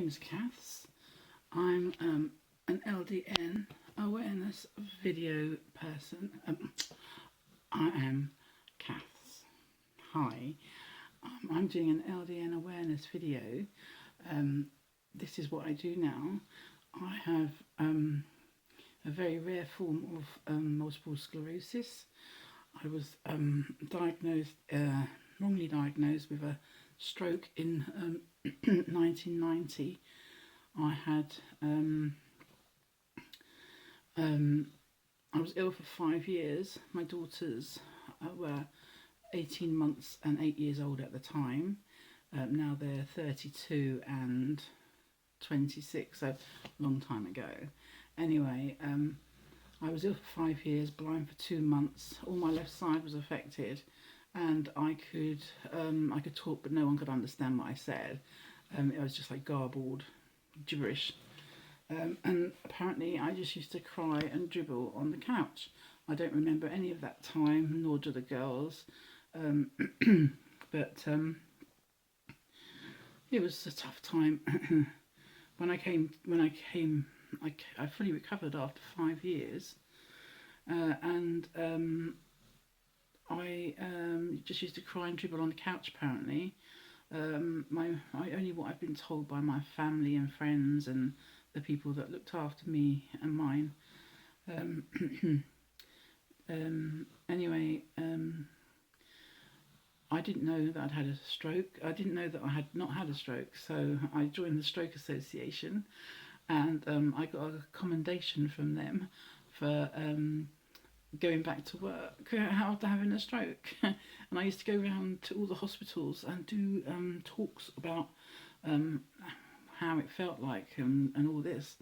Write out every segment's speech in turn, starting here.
name's Caths. I'm an LDN Awareness Video person. I am Caths. Hi. I'm doing an LDN Awareness video. This is what I do now. I have a very rare form of multiple sclerosis. I was wrongly diagnosed with a stroke in 1990. I had I was ill for 5 years. My daughters were 18 months and 8 years old at the time. Now they're 32 and 26, so a long time ago. Anyway, I was ill for 5 years, blind for 2 months. All my left side was affected, and I could talk, but no one could understand what I said. It was just like garbled gibberish. And apparently I just used to cry and dribble on the couch. I don't remember any of that time, nor do the girls. But it was a tough time. I fully recovered after 5 years, and I just used to cry and dribble on the couch. Apparently, only what I've been told by my family and friends and the people that looked after me and mine. Anyway, I didn't know that I'd had a stroke. I didn't know that I had not had a stroke, so I joined the Stroke Association, and I got a commendation from them for going back to work after having a stroke. And I used to go around to all the hospitals and do talks about how it felt like and all this,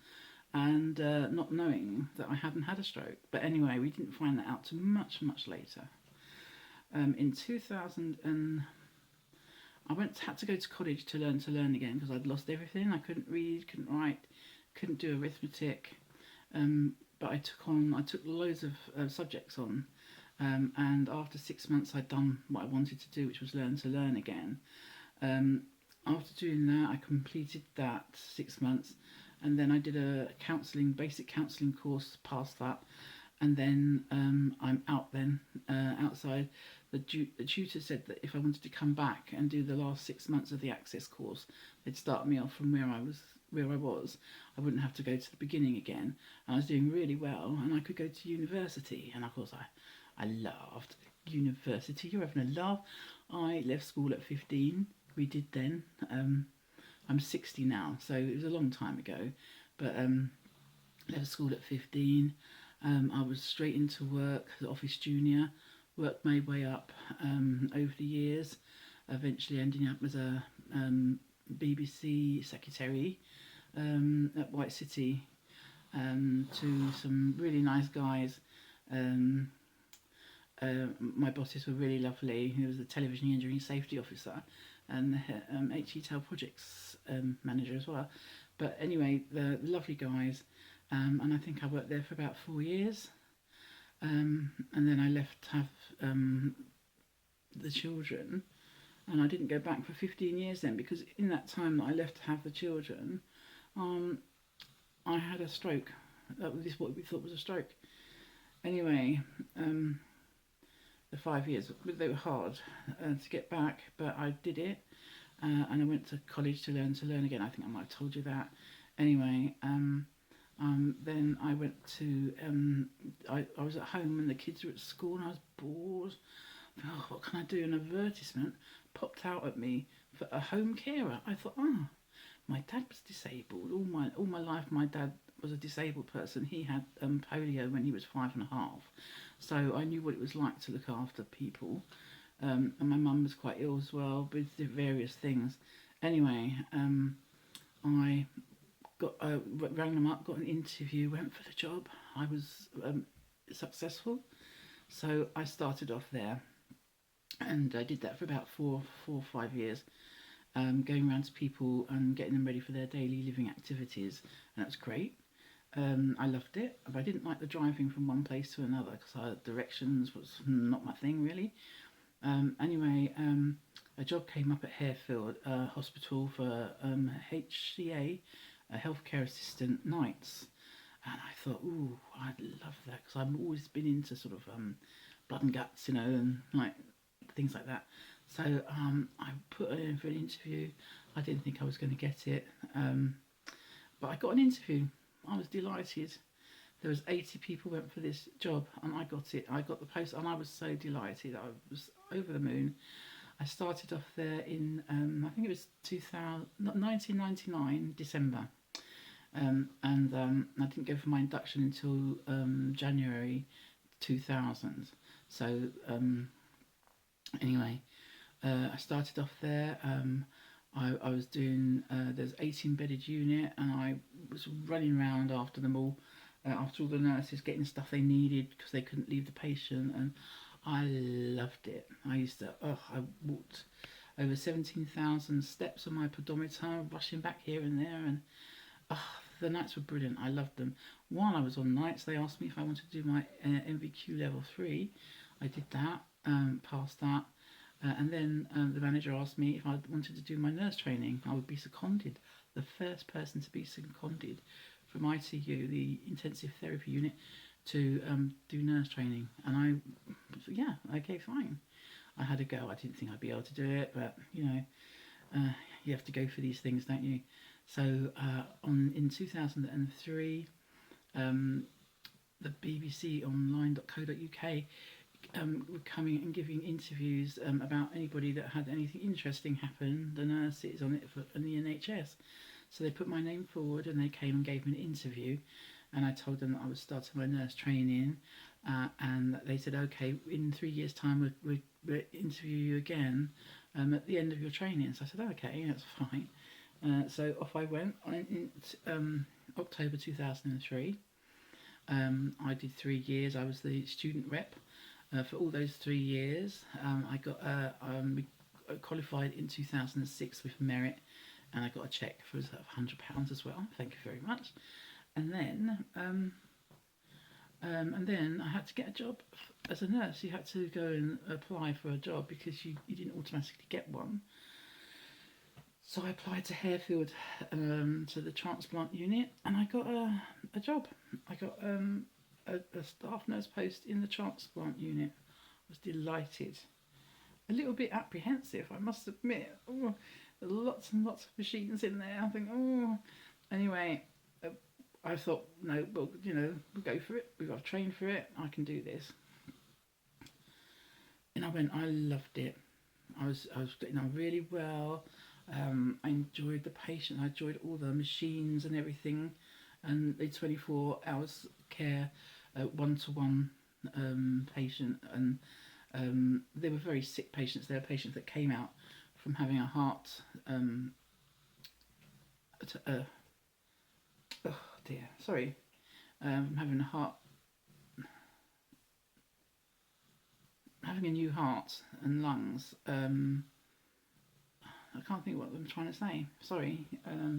and not knowing that I hadn't had a stroke. But anyway, we didn't find that out till much later. In 2000, I had to go to college to learn again, because I'd lost everything. I couldn't read, couldn't write, couldn't do arithmetic. But I took loads of subjects on, and after 6 months I'd done what I wanted to do, which was learn again. After doing that, I completed that 6 months, and then I did a basic counselling course, passed that, and then I'm out then, outside. The tutor said that if I wanted to come back and do the last 6 months of the Access course, they'd start me off from where I was. I wouldn't have to go to the beginning again. And I was doing really well, and I could go to university. And of course, I loved university. You're having a laugh. I left school at 15. We did then. I'm 60 now, so it was a long time ago. But left school at 15. I was straight into work as office junior. Worked my way up over the years, eventually ending up as a BBC secretary at White City, to some really nice guys. My bosses were really lovely. He was the television engineering safety officer and the HE-Tel projects manager as well. But anyway, the lovely guys, and I think I worked there for about 4 years. And then I left to have the children, and I didn't go back for 15 years then, because in that time that I left to have the children, I had a stroke. That was what we thought was a stroke. Anyway, the 5 years, they were hard to get back, but I did it, and I went to college to learn again. I think I might have told you that. Anyway, then I went to, I was at home when the kids were at school, and I was bored. Oh, what can I do? An advertisement popped out at me for a home carer. I thought, oh, my dad was disabled. All my life, my dad was a disabled person. He had polio when he was 5.5. So I knew what it was like to look after people. And my mum was quite ill as well with various things. Anyway, I rang them up, got an interview, went for the job. I was successful, so I started off there, and I did that for about four or 5 years, going around to people and getting them ready for their daily living activities, and that was great. I loved it, but I didn't like the driving from one place to another, because directions was not my thing really. Anyway, a job came up at Harefield Hospital for HCA, a healthcare assistant nights, and I thought, ooh, I'd love that because I've always been into sort of blood and guts, you know, and like things like that. So I put it in for an interview. I didn't think I was going to get it, but I got an interview. I was delighted. There was 80 people went for this job, and I got it. I got the post, and I was so delighted. I was over the moon. I started off there in I think it was 1999 December, and I didn't go for my induction until January 2000. So anyway, I started off there. I was doing there's 18 bedded unit, and I was running around after them all, after all the nurses, getting stuff they needed because they couldn't leave the patient, and I loved it. I walked over 17,000 steps on my pedometer, rushing back here and there, and the nights were brilliant. I loved them. While I was on nights, they asked me if I wanted to do my NVQ level 3. I did that, passed that. And then the manager asked me if I wanted to do my nurse training. I would be seconded, the first person to be seconded from ITU, the intensive therapy unit, to do nurse training. And yeah, okay, fine. I had a go. I didn't think I'd be able to do it, but you know, you have to go for these things, don't you? So in 2003, the BBC online.co.uk were coming and giving interviews about anybody that had anything interesting happen, the nurses on it in the NHS. So they put my name forward, and they came and gave me an interview, and I told them that I was starting my nurse training, and they said, okay, in 3 years' time we'll interview you again at the end of your training. So I said, okay, that's fine. So off I went in October 2003. I did 3 years. I was the student rep for all those 3 years. I got qualified in 2006 with merit, and I got a cheque for £100 as well. Thank you very much. And then I had to get a job as a nurse. You had to go and apply for a job because you didn't automatically get one. So I applied to Harefield, to the transplant unit, and I got a job. I got a staff nurse post in the transplant unit. I was delighted. A little bit apprehensive, I must admit. Oh, there's lots and lots of machines in there. I think, oh. Anyway, I thought, no, well, you know, we'll go for it. We've got to train for it. I can do this. And I went. I loved it. I was getting on really well. I enjoyed the patient. I enjoyed all the machines and everything, and the 24 hours care, one-to-one patient, and they were very sick patients. They were patients that came out from having a heart. Having a new heart and lungs. I can't think what I'm trying to say. Sorry,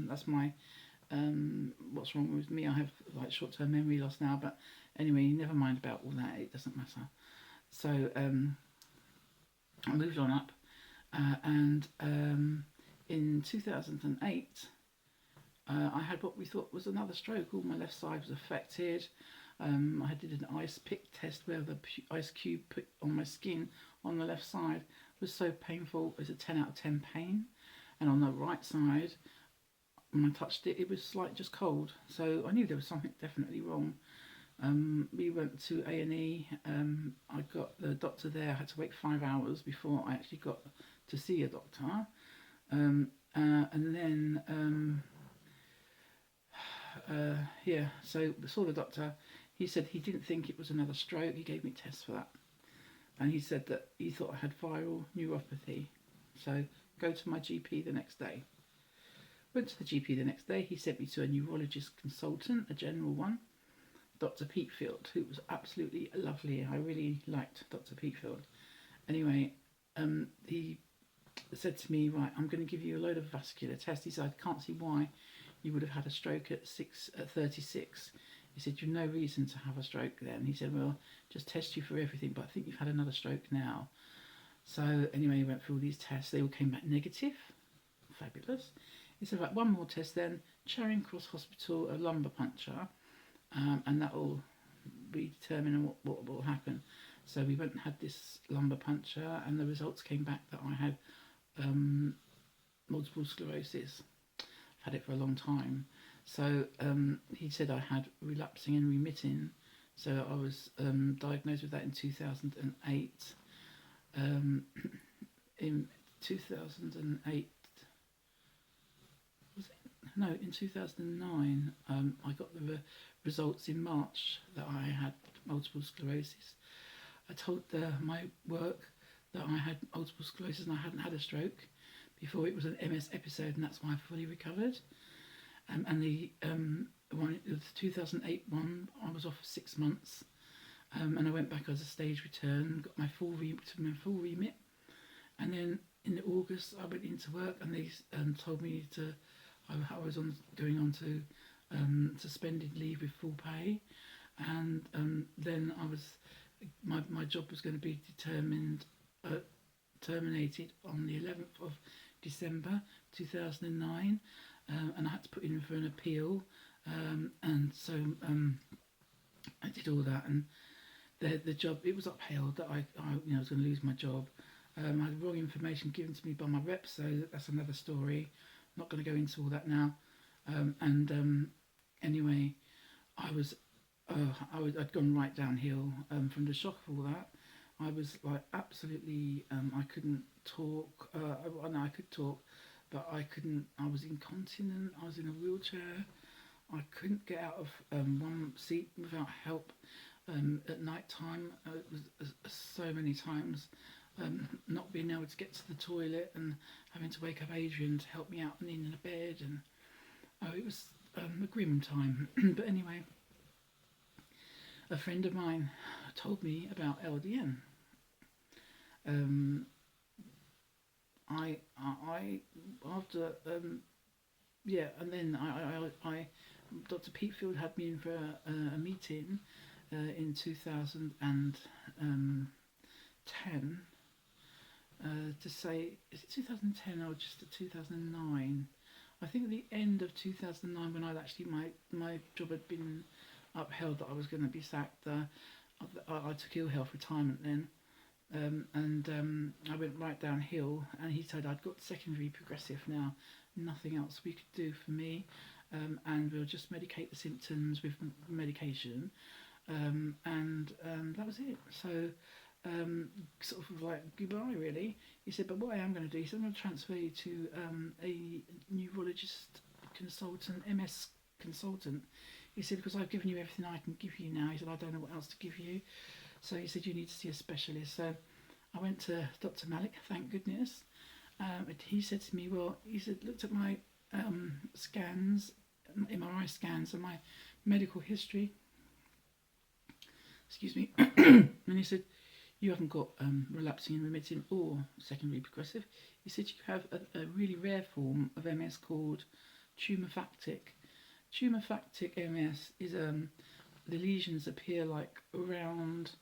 that's my what's wrong with me. I have like short-term memory loss now, but anyway, never mind about all that. It doesn't matter. So I moved on up, and in 2008, I had what we thought was another stroke. All my left side was affected. I did an ice pick test where the ice cube put on my skin on the left side was so painful. It was a 10 out of 10 pain, and on the right side, when I touched it, it was like just cold. So I knew there was something definitely wrong. We went to A&E. I got the doctor there. I had to wait 5 hours before I actually got to see a doctor, and then so I saw the doctor. He said he didn't think it was another stroke. He gave me tests for that. And he said that he thought I had viral neuropathy. So go to my GP the next day. Went to the GP the next day. He sent me to a neurologist consultant, a general one, Dr. Peatfield, who was absolutely lovely. I really liked Dr. Peatfield. Anyway, he said to me, right, I'm going to give you a load of vascular tests. He said, I can't see why you would have had a stroke at 36. He said, you've no reason to have a stroke then. He said, well, just test you for everything, but I think you've had another stroke now. So anyway, he went through all these tests. They all came back negative. Fabulous. He said, right, one more test then. Charing Cross Hospital, a lumbar puncture, and that will be determining what will happen. So we went and had this lumbar puncture, and the results came back that I had multiple sclerosis. I've had it for a long time. So he said I had relapsing and remitting. So I was diagnosed with that in 2008. In 2008, was it? No, in 2009, I got the results in March that I had multiple sclerosis. I told my work that I had multiple sclerosis and I hadn't had a stroke before it was an MS episode, and that's why I fully recovered. And the 2008 one, I was off for 6 months, and I went back as a stage return, got my full remit, and then in August I went into work, and they told me I was going on to suspended leave with full pay, and then my job was going to be terminated on the 11th of December 2009, and I had to put in for an appeal, and so I did all that, and the job, it was upheld that I was going to lose my job. I had wrong information given to me by my rep, so that's another story. I'm not going to go into all that now. Anyway, I'd gone right downhill from the shock of all that. I was like absolutely, I couldn't talk. No, I could talk, but I couldn't. I was incontinent. I was in a wheelchair. I couldn't get out of one seat without help. At night time, it was so many times not being able to get to the toilet and having to wake up Adrian to help me out and in the bed, and it was a grim time. But anyway, a friend of mine told me about LDN. And then I Dr. Peatfield had me in for a meeting in 2010 to say, is it 2010 or just 2009? I think at the end of 2009, when my job had been upheld, that I was going to be sacked. I took ill health retirement then, and I went right downhill. And he said I'd got secondary progressive now, nothing else we could do for me, and we'll just medicate the symptoms with medication, and that was it. So sort of like goodbye really. He said, but what I am going to do, he said, I'm going to transfer you to a neurologist consultant, MS consultant. He said, because I've given you everything I can give you now. He said, I don't know what else to give you. So he said, you need to see a specialist. So I went to Dr. Malik, thank goodness. He said to me, well, he said, looked at my scans, MRI scans and my medical history. Excuse me. And he said, you haven't got relapsing and remitting or secondary progressive. He said you have a really rare form of MS called tumefactic. Tumefactic MS is the lesions appear like round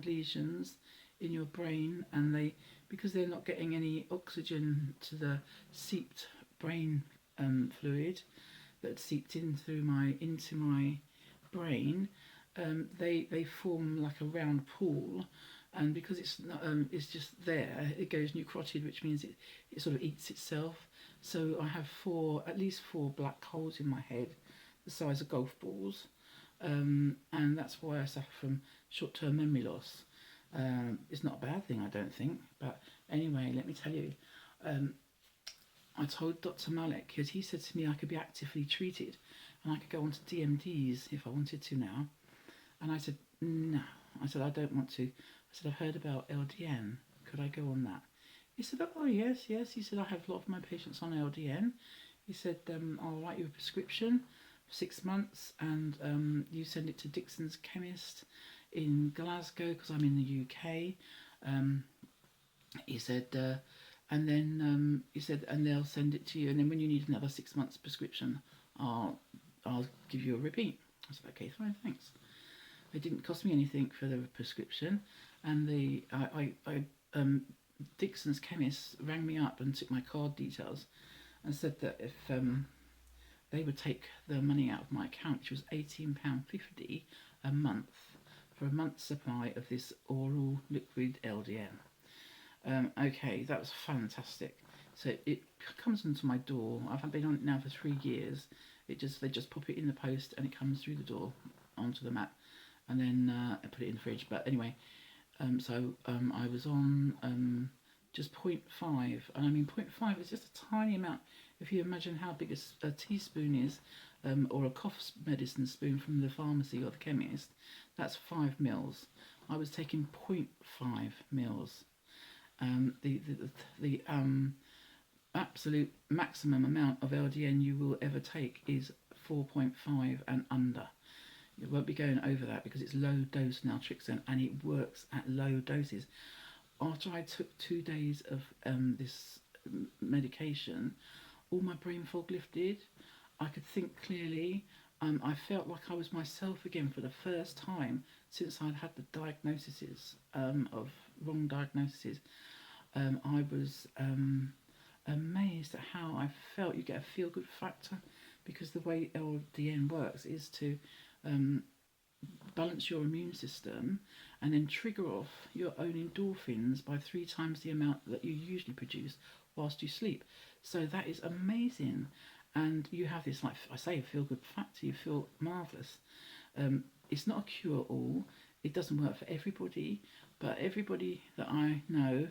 lesions in your brain, and because they're not getting any oxygen to the seeped brain fluid that seeped into my brain, they form like a round pool, and because it's not, it's just there, it goes necrotic, which means it sort of eats itself. So I have at least four black holes in my head, the size of golf balls, and that's why I suffer from short-term memory loss. It's not a bad thing, I don't think, but anyway, let me tell you, I told Dr. Malik, because he said to me I could be actively treated and I could go on to DMDs if I wanted to now. And I said, no. I said, I don't want to. I said, I've heard about LDN. Could I go on that? He said, oh, yes. He said, I have a lot of my patients on LDN. He said, I'll write you a prescription for 6 months, and you send it to Dixon's chemist in Glasgow, because I'm in the UK. He said, and then he said, and they'll send it to you, and then when you need another 6 months prescription, I'll give you a repeat. I said, okay, fine, thanks. It didn't cost me anything for the prescription, and Dixon's chemist rang me up and took my card details and said that if they would take the money out of my account, which was £18.50 a month for a month's supply of this oral liquid LDN. Okay, that was fantastic. So it comes into my door. I've been on it now for 3 years. They just pop it in the post and it comes through the door onto the mat, and then I put it in the fridge. But anyway, I was on just 0.5, and I mean 0.5 is just a tiny amount. If you imagine how big a teaspoon is, or a cough medicine spoon from the pharmacy or the chemist, that's 5 mils. I was taking 0.5 mils. The absolute maximum amount of LDN you will ever take is 4.5 and under. You won't be going over that because it's low dose naltrexone and it works at low doses. After I took 2 days of this medication, all my brain fog lifted. I could think clearly. I felt like I was myself again for the first time since I'd had the diagnoses of wrong diagnoses. I was amazed at how I felt. You get a feel-good factor because the way LDN works is to balance your immune system and then trigger off your own endorphins by 3 times the amount that you usually produce whilst you sleep. So that is amazing, and you have this, like I say, feel-good factor. You feel marvellous. It's not a cure-all. It doesn't work for everybody, but everybody that I know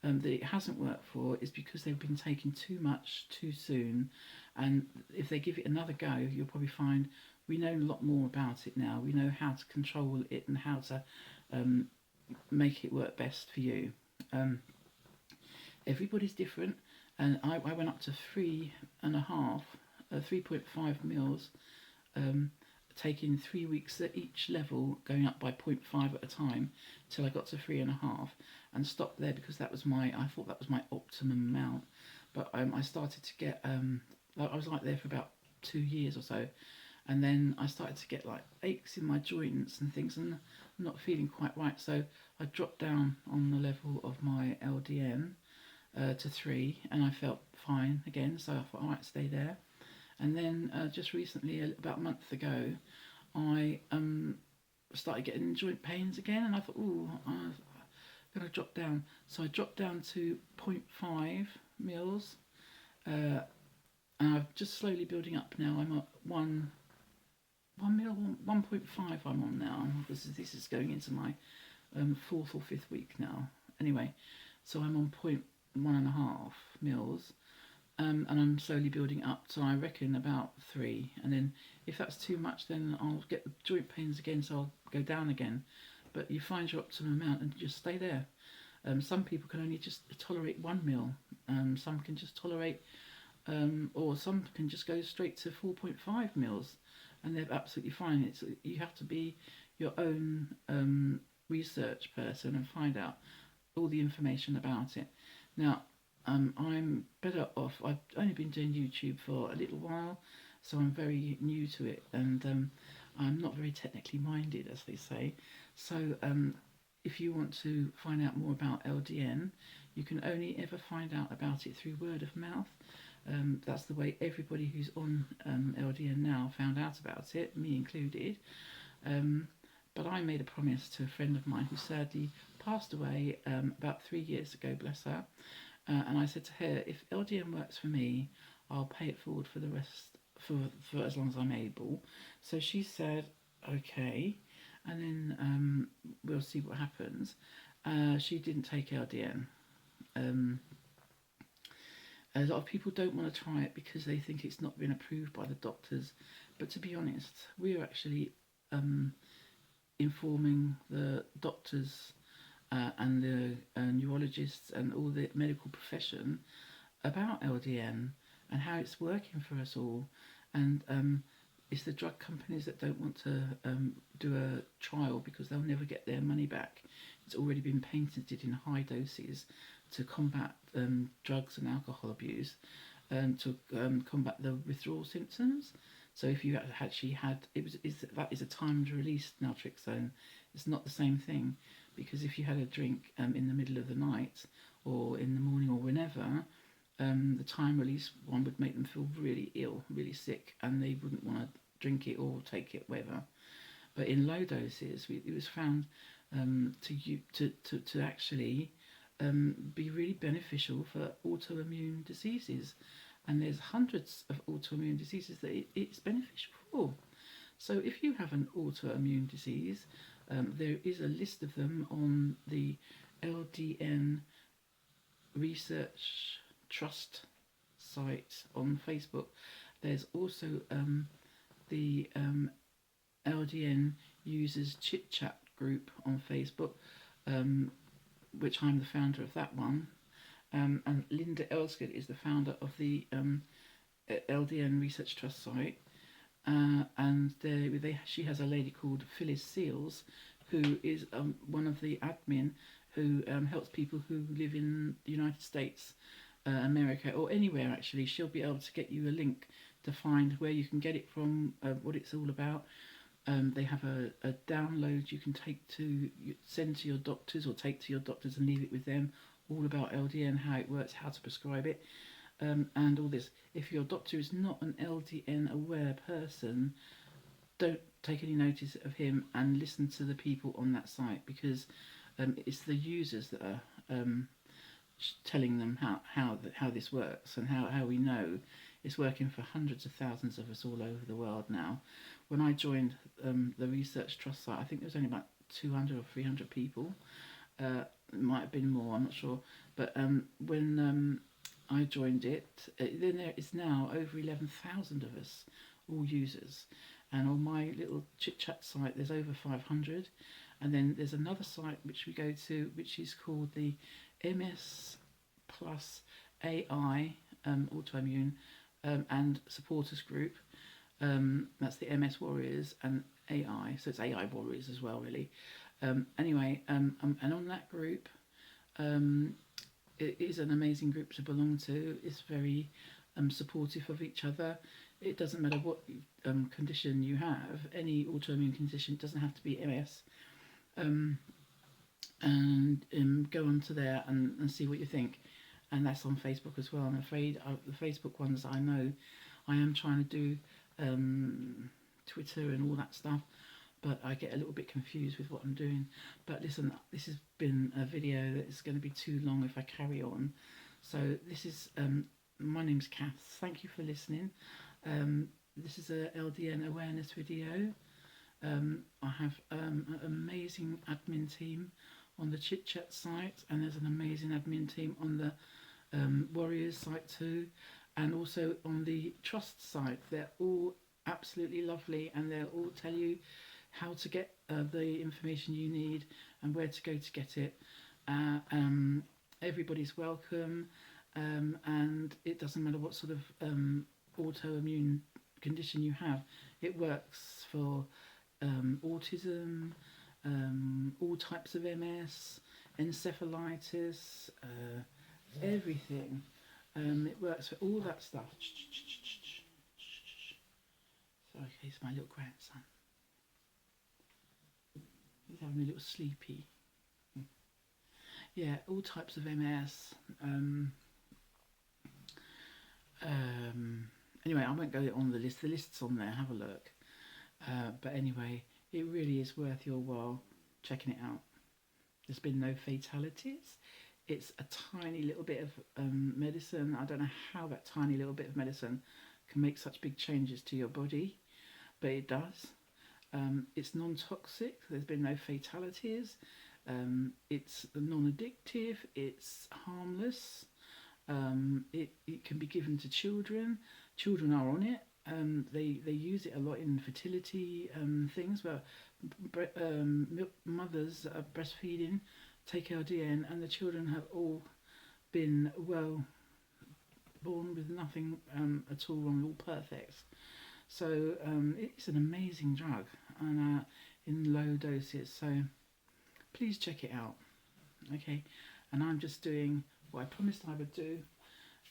that it hasn't worked for is because they've been taking too much too soon. And if they give it another go, you'll probably find we know a lot more about it now. We know how to control it and how to make it work best for you. Everybody's different, and I went up to 3.5 mils, taking 3 weeks at each level, going up by 0.5 at a time till I got to 3.5, and stopped there because I thought that was my optimum amount. But I started to get I was like there for about 2 years or so, and then I started to get like aches in my joints and things, and I'm not feeling quite right. So I dropped down on the level of my LDN to 3, and I felt fine again. So I thought, all right, stay there. And then just recently, about a month ago, I started getting joint pains again, and I thought, ooh, I'm going to drop down. So I dropped down to 0.5 mils, and I'm just slowly building up now. I'm at 1 mil, 1.5 I'm on now. This is going into my 4th or 5th week now. Anyway, so I'm on 1.5 mils. And I'm slowly building up to, I reckon, about 3. And then if that's too much, then I'll get the joint pains again, so I'll go down again. But you find your optimum amount and just stay there. Some people can only just tolerate 1 mil. Some can just tolerate, or some can just go straight to 4.5 mils, and they're absolutely fine. You have to be your own research person and find out all the information about it. Now, I'm better off. I've only been doing YouTube for a little while, so I'm very new to it, and I'm not very technically minded, as they say. So if you want to find out more about LDN, you can only ever find out about it through word of mouth. That's the way everybody who's on LDN now found out about it, me included. But I made a promise to a friend of mine who sadly passed away about 3 years ago, bless her. And I said to her, if LDN works for me, I'll pay it forward for the rest, for as long as I'm able. So she said, okay, and then we'll see what happens. She didn't take LDN. A lot of people don't want to try it because they think it's not been approved by the doctors. But to be honest, we're actually informing the doctors and the neurologists and all the medical profession about LDN and how it's working for us all. And it's the drug companies that don't want to do a trial because they'll never get their money back. It's already been patented in high doses to combat drugs and alcohol abuse, and to combat the withdrawal symptoms. So if you actually had, that is a timed release naltrexone. It's not the same thing. because if you had a drink in the middle of the night or in the morning or whenever, the time release one would make them feel really ill, really sick, and they wouldn't want to drink it or take it, whatever. But in low doses, it was found to actually be really beneficial for autoimmune diseases. And there's hundreds of autoimmune diseases that it's beneficial for. So if you have an autoimmune disease, there is a list of them on the LDN Research Trust site on Facebook. There's also the LDN Users Chit Chat group on Facebook, which I'm the founder of that one. And Linda Elsgood is the founder of the LDN Research Trust site. And she has a lady called Phyllis Seals, who is one of the admin who helps people who live in the United States, America, or anywhere actually. She'll be able to get you a link to find where you can get it from, what it's all about. They have a download you can send to your doctors or take to your doctors and leave it with them, all about LDN, how it works, how to prescribe it, and all this. If your doctor is not an LDN aware person, don't take any notice of him and listen to the people on that site, because it's the users that are telling them how this works, and how we know it's working for hundreds of thousands of us all over the world now. When I joined the Research Trust site, I think there was only about 200 or 300 people. It might have been more, I'm not sure. But when I joined it, then there is now over 11,000 of us, all users. And on my little chit-chat site, there's over 500. And then there's another site which we go to, which is called the MS Plus AI Autoimmune and Supporters Group. That's the MS Warriors and AI, so it's AI Warriors as well, really. Anyway, and on that group, it is an amazing group to belong to. It's very supportive of each other. It doesn't matter what condition you have, any autoimmune condition. It doesn't have to be MS. And go onto there and see what you think. And that's on Facebook as well. I'm afraid the Facebook ones I know, I am trying to do Twitter and all that stuff, but I get a little bit confused with what I'm doing. But listen, this has been a video that is going to be too long if I carry on. So this is my name's Caths. Thank you for listening. This is a LDN awareness video. I have an amazing admin team on the Chit Chat site, and there's an amazing admin team on the Warriors site too, and also on the Trust site. They're all absolutely lovely, and they'll all tell you how to get the information you need and where to go to get it. Everybody's welcome, and it doesn't matter what sort of autoimmune condition you have. It works for autism, all types of MS, encephalitis, everything. It works for all that stuff. Sorry, it's my little grandson. He's having a little sleepy. Yeah, all types of MS. Anyway, I won't go on the list. The list's on there. Have a look. But anyway, it really is worth your while checking it out. There's been no fatalities. It's a tiny little bit of medicine. I don't know how that tiny little bit of medicine can make such big changes to your body, but it does. It's non-toxic. There's been no fatalities. It's non-addictive. It's harmless. It can be given to children. Children are on it. They use it a lot in fertility things where mothers that are breastfeeding take LDN, and the children have all been born with nothing at all wrong, all perfect. So it's an amazing drug, and in low doses. So please check it out. Okay, and I'm just doing what I promised I would do,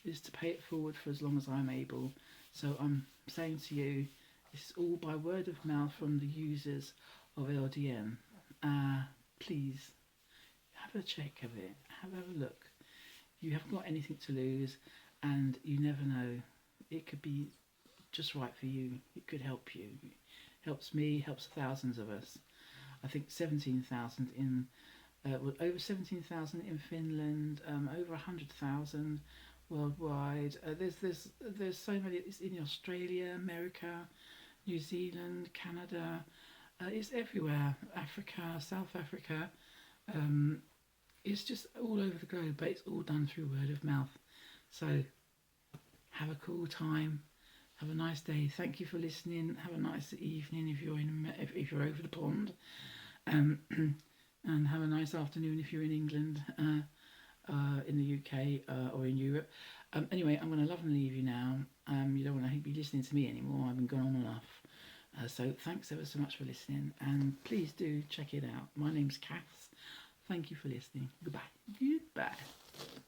is to pay it forward for as long as I'm able. So I'm saying to you, it's all by word of mouth from the users of LDN. Please have a check of it. Have a look. You haven't got anything to lose, and you never know. It could be just right for you. It could help you. It helps me, helps thousands of us. I think 17,000 in, over 17,000 in Finland, over 100,000 worldwide. There's so many. It's in Australia, America, New Zealand, Canada. It's everywhere. Africa, South Africa. It's just all over the globe, but it's all done through word of mouth. So have a cool time. Have a nice day. Thank you for listening. Have a nice evening if you're if you're over the pond, and have a nice afternoon if you're in England, in the UK, or in Europe. Anyway, I'm going to love and leave you now. You don't want to be listening to me anymore. I've been going on enough. So thanks ever so much for listening, and please do check it out. My name's Caths. Thank you for listening. Goodbye. Goodbye.